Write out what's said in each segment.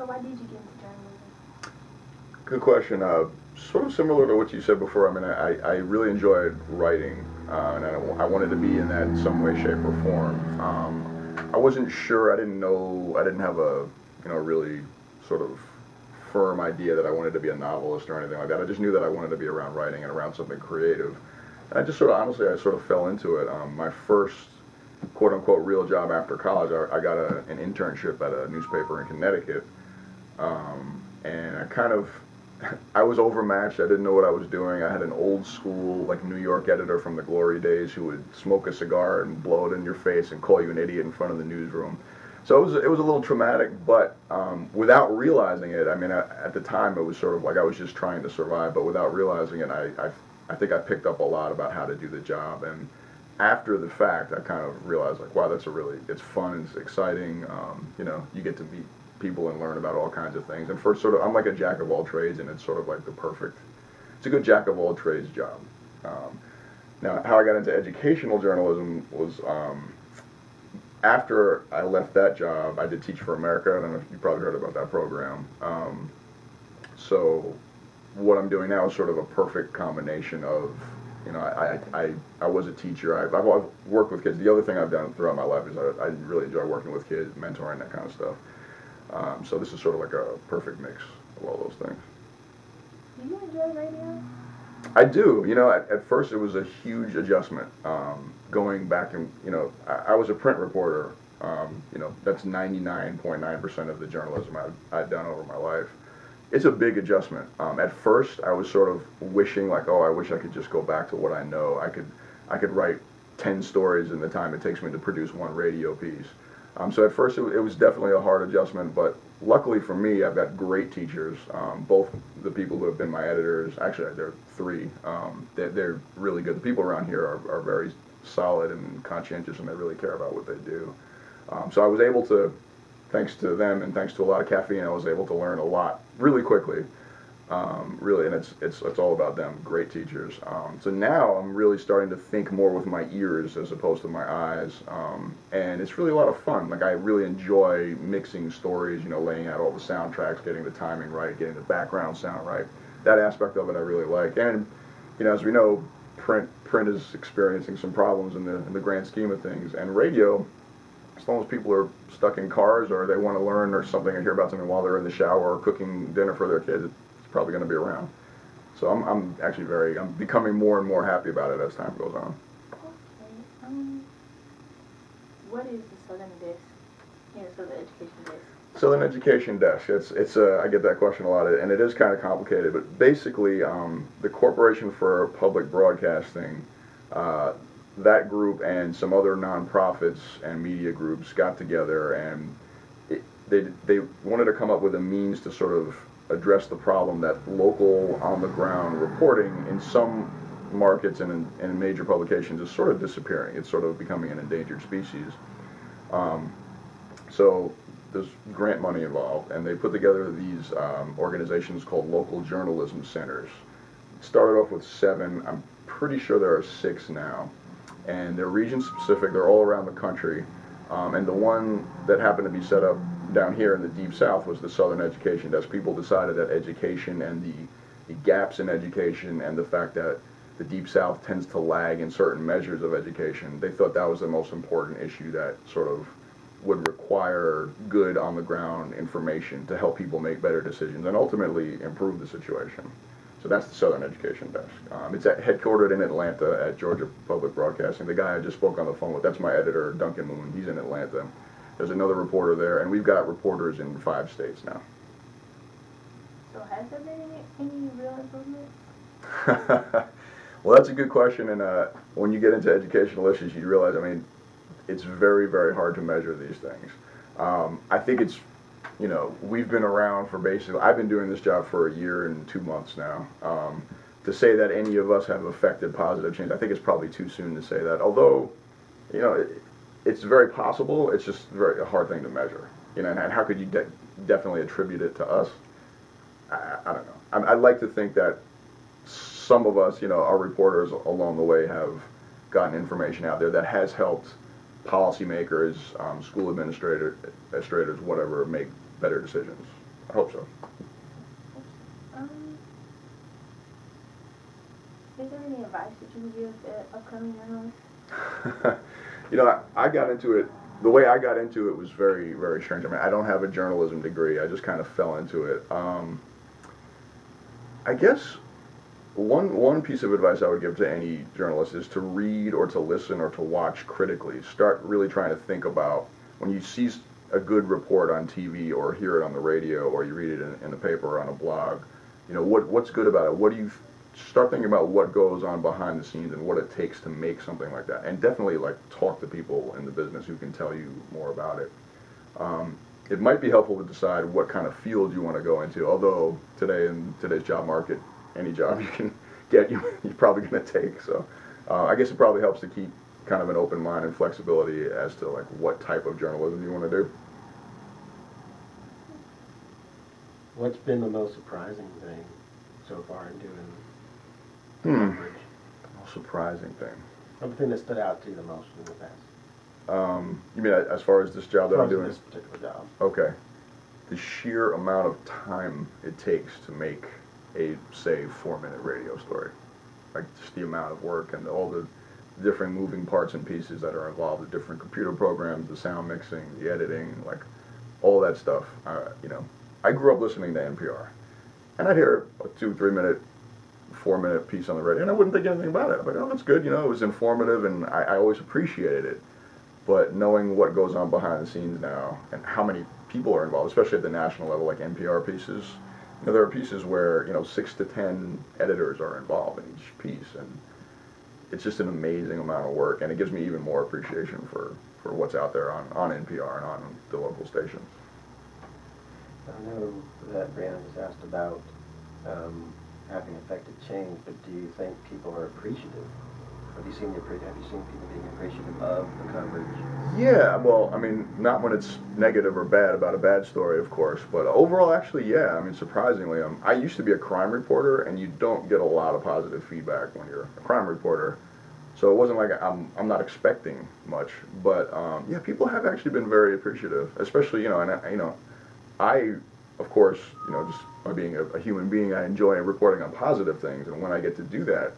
So why did you get into journalism? Good question. Sort of similar to what you said before. I mean, I really enjoyed writing, and I wanted to be in that in some way, shape, or form. I wasn't sure. I didn't know. I didn't have a, really sort of firm idea that I wanted to be a novelist or anything like that. I just knew that I wanted to be around writing and around something creative. And I just sort of, honestly, I sort of fell into it. My first quote unquote real job after college, I got an internship at a newspaper in Connecticut, and I was overmatched. I didn't know what I was doing. I had an old school, like, New York editor from the glory days who would smoke a cigar and blow it in your face and call you an idiot in front of the newsroom. So it was a little traumatic, but without realizing it, I mean, at the time it was sort of like I was just trying to survive, but without realizing it, I think I picked up a lot about how to do the job. And after the fact, I kind of realized, like, wow, it's fun, it's exciting. You get to meet people and learn about all kinds of things. And I'm like a jack of all trades, and it's sort of like it's a good jack of all trades job. Now, how I got into educational journalism was, after I left that job, I did Teach for America. I don't know if you probably heard about that program. So what I'm doing now is sort of a perfect combination of, I was a teacher. I've worked with kids. The other thing I've done throughout my life is I really enjoy working with kids, mentoring, that kind of stuff. So this is sort of like a perfect mix of all those things. Do you enjoy radio? I do. At first it was a huge adjustment. Going back and, I was a print reporter. That's 99.9% of the journalism I've done over my life. It's a big adjustment. At first I was sort of wishing, like, oh, I wish I could just go back to what I know. I could write 10 stories in the time it takes me to produce one radio piece. So at first it was definitely a hard adjustment, but luckily for me, I've got great teachers. Both the people who have been my editors, actually there are three, they're really good. The people around here are very solid and conscientious, and they really care about what they do. So I was able to, thanks to them and thanks to a lot of caffeine, I was able to learn a lot really quickly. Really, and it's all about them. Great teachers. So now I'm really starting to think more with my ears as opposed to my eyes, and it's really a lot of fun. Like, I really enjoy mixing stories, laying out all the soundtracks, getting the timing right, getting the background sound right. That aspect of it I really like. And as we know, print is experiencing some problems in the grand scheme of things, and radio, as long as people are stuck in cars or they want to learn or something and hear about something while they're in the shower or cooking dinner for their kids, probably going to be around. So I'm actually I'm becoming more and more happy about it as time goes on. Okay. What is the Southern Desk? Yeah, Southern Education Desk. Southern Education Desk. It's I get that question a lot, and it is kind of complicated. But basically, the Corporation for Public Broadcasting, that group and some other nonprofits and media groups got together, and they wanted to come up with a means to sort of address the problem that local, on-the-ground reporting in some markets and in major publications is sort of disappearing. It's sort of becoming an endangered species. So there's grant money involved, and they put together these organizations called local journalism centers. It started off with 7. I'm pretty sure there are 6 now, and they're region-specific. They're all around the country, and the one that happened to be set up down here in the Deep South was the Southern Education Desk. People decided that education and the gaps in education and the fact that the Deep South tends to lag in certain measures of education, they thought that was the most important issue that sort of would require good on-the-ground information to help people make better decisions and ultimately improve the situation. So that's the Southern Education Desk. It's headquartered in Atlanta at Georgia Public Broadcasting. The guy I just spoke on the phone with, that's my editor, Duncan Moon. He's in Atlanta. There's another reporter there, and we've got reporters in 5 states now. So has there been any real improvement? Well, that's a good question, and when you get into educational issues, you realize, I mean, it's very, very hard to measure these things. I think it's, we've been around for I've been doing this job for 1 year and 2 months now. To say that any of us have affected positive change, I think it's probably too soon to say that, although, it's very possible. It's just a hard thing to measure, and how could you definitely attribute it to us? I don't know. I'd like to think that some of us, our reporters along the way have gotten information out there that has helped policymakers, school administrators, whatever, make better decisions. I hope so. Is there any advice that you would give the upcoming journalists? You know, I got into it, the way I got into it was very, very strange. I mean, I don't have a journalism degree. I just kind of fell into it. I guess one piece of advice I would give to any journalist is to read or to listen or to watch critically. Start really trying to think about when you see a good report on TV or hear it on the radio or you read it in the paper or on a blog. You know, what's good about it? What do you start thinking about what goes on behind the scenes and what it takes to make something like that, and definitely like talk to people in the business who can tell you more about it. It might be helpful to decide what kind of field you want to go into, although today in today's job market, any job you can get, you're probably going to take. So I guess it probably helps to keep kind of an open mind and flexibility as to like what type of journalism you want to do. What's been the most surprising thing so far in doing coverage? Most surprising thing. Something that stood out to you the most in the past. You mean as far as this job that I'm doing? This particular job. Okay. The sheer amount of time it takes to make a, say, 4-minute radio story. Like just the amount of work and all the different moving parts and pieces that are involved, the different computer programs, the sound mixing, the editing, like all that stuff. You know, I grew up listening to NPR, and I'd hear a 2-3 minute, 4-minute piece on the radio, and I wouldn't think anything about it. I'm like, oh, that's good. You know, it was informative, and I always appreciated it. But knowing what goes on behind the scenes now and how many people are involved, especially at the national level, like NPR pieces, you know, there are pieces where, you know, 6 to 10 editors are involved in each piece, and it's just an amazing amount of work, and it gives me even more appreciation for what's out there on NPR and on the local stations. I know that Brianna was asked about having affected change, but do you think people are appreciative? Have you seen people being appreciative of the coverage? Yeah, well, I mean, not when it's negative or bad about a bad story, of course, but overall, actually, yeah. I mean, surprisingly, I used to be a crime reporter, and you don't get a lot of positive feedback when you're a crime reporter. So it wasn't like I'm not expecting much, but yeah, people have actually been very appreciative, especially, you know, and I, of course, you know, just by being a human being, I enjoy reporting on positive things, and when I get to do that,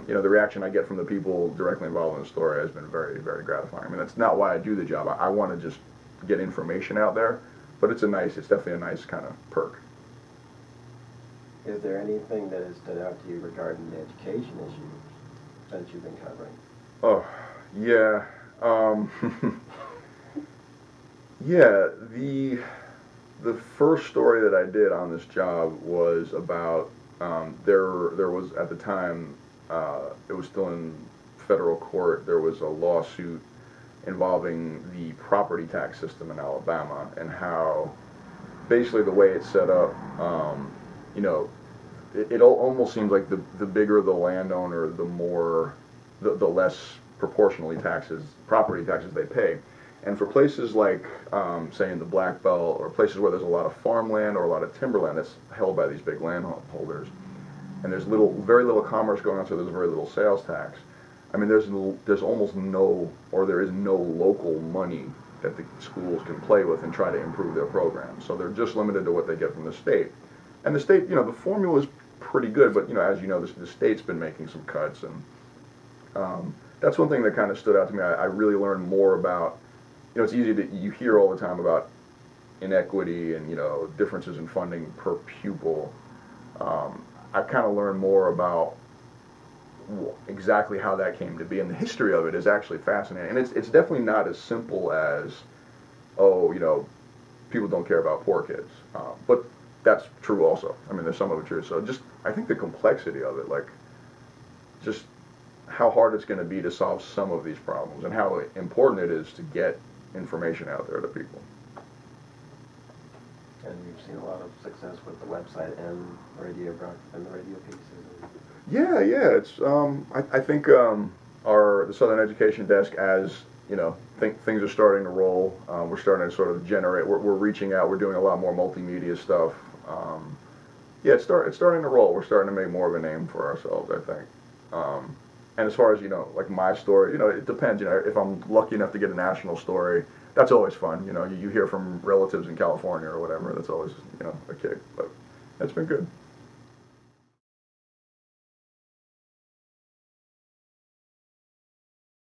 you know, the reaction I get from the people directly involved in the story has been very, very gratifying. I mean, that's not why I do the job. I want to just get information out there, but it's definitely a nice kind of perk. Is there anything that has stood out to you regarding the education issues that you've been covering? Oh, yeah. Yeah, the first story that I did on this job was about, there was, at the time, it was still in federal court, there was a lawsuit involving the property tax system in Alabama and how basically the way it's set up, you know, it almost seems like the bigger the landowner, the less proportionally property taxes they pay. And for places like, say, in the Black Belt, or places where there's a lot of farmland or a lot of timberland that's held by these big landholders, and there's very little commerce going on, so there's very little sales tax. I mean, there's almost no, or there is no local money that the schools can play with and try to improve their programs. So they're just limited to what they get from the state. And the state, you know, the formula is pretty good, but, you know, as you know, the state's been making some cuts, and that's one thing that kind of stood out to me. I really learned more about, you know, it's easy you hear all the time about inequity and, you know, differences in funding per pupil. I kind of learned more about exactly how that came to be, and the history of it is actually fascinating. And it's definitely not as simple as, oh, you know, people don't care about poor kids. But that's true also. I mean, there's some of it true. So just, I think the complexity of it, like, just how hard it's going to be to solve some of these problems and how important it is to get information out there to people. And you've seen a lot of success with the website and the radio pieces. Yeah. It's I think the Southern Education Desk, as you know, things are starting to roll. We're starting to sort of generate. We're reaching out. We're doing a lot more multimedia stuff. Yeah, it's starting to roll. We're starting to make more of a name for ourselves, I think. And as far as, like my story, it depends. If I'm lucky enough to get a national story, that's always fun. You hear from relatives in California or whatever. That's always, a kick. But it's been good.